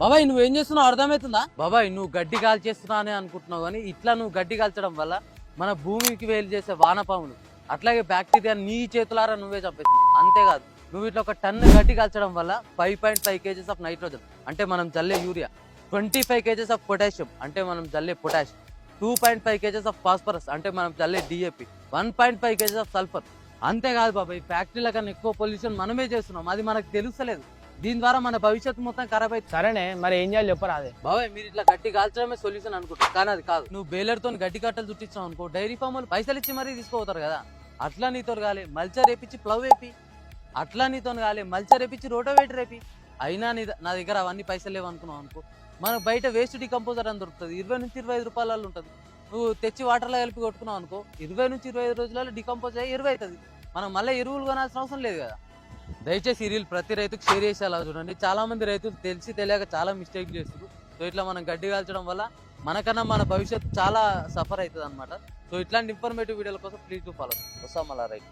బాబాయ్ నువ్వేం చేస్తున్నావు అర్థమవుతుందా? బాబాయ్ నువ్వు గడ్డి కాల్చేస్తున్నా అని అనుకుంటున్నావు, కానీ ఇట్లా నువ్వు గడ్డి కాల్చడం వల్ల మన భూమికి వేలు చేసే వానపాములు అట్లాగే బ్యాక్టీరియా నీ చేతులారా నువ్వే చంపేస్తుంది. అంతేకాదు నువ్వు ఇట్లా ఒక టన్ను గడ్డి కాల్చడం వల్ల 5.5 kgs ఆఫ్ నైట్రోజన్ అంటే మనం జల్లే యూరియా, 25 kgs ఆఫ్ పొటాషియం అంటే మనం జల్లే పొటాష్, 2.5 kgs ఆఫ్ ఫాస్ఫరస్ అంటే మనం జల్లే డిఏపి, 1.5 kgs ఆఫ్ సల్ఫర్. అంతేకాదు బాబాయ్ ఫ్యాక్టరీల కన్నా ఎక్కువ పొల్యూషన్ మనమే చేస్తున్నాం, అది మనకు తెలుస్తలేదు. దీని ద్వారా మన భవిష్యత్తు మొత్తం ఖరాబ్ అవుతుంది. సరేనే మరి ఏం చేయాలి చెప్పరా అదే. బాబాయ్ మీరు ఇట్లా గడ్డి కాల్చడమే సొల్యూషన్ అనుకుంటారు, కానీ అది కాదు. నువ్వు బేలర్తో గడ్డి కట్టలు చుట్టించావు అనుకో, డైరీ ఫామ్ వాళ్ళు పైసలు ఇచ్చి మరీ తీసుకోపోతారు కదా. అట్లా నీతో కాలే మల్చర్ వేపించి ప్లవ్ వేపి, అట్లా నీతో కాలే మల్చర్ వేపించి రోటోవేటర్ వేపి. అయినా నా దగ్గర అవన్నీ పైసలు లేవు అనుకున్నావు అనుకో, మనకు బయట వేస్ట్ డికంపోజర్ అని దొరుకుతుంది, 20 నుంచి 25 రూపాయలలో ఉంటుంది. నువ్వు తెచ్చి వాటర్లో కలిపి కొట్టుకున్నావు అనుకో, 20 నుంచి 25 రోజులలో డికంపోజ్ అయ్యి ఎరువు అవుతుంది. మనం మళ్ళీ ఎరువులు కొనాల్సిన అవసరం లేదు కదా. దయచేసి ఈ రీల్ ప్రతి రైతుకు షేర్ చేసేలా చూడండి. చాలా మంది రైతులు తెలిసి తెలియక చాలా మిస్టేక్ చేస్తారు. సో ఇట్లా మనం గడ్డి కాల్చడం వల్ల మనకన్నా మన భవిష్యత్తు చాలా సఫర్ అవుతుంది అనమాట. సో ఇట్లాంటి ఇన్ఫర్మేటివ్ వీడియోల కోసం ప్లీజ్ టు ఫాలో. వస్తాం మళ్ళీ రైట్.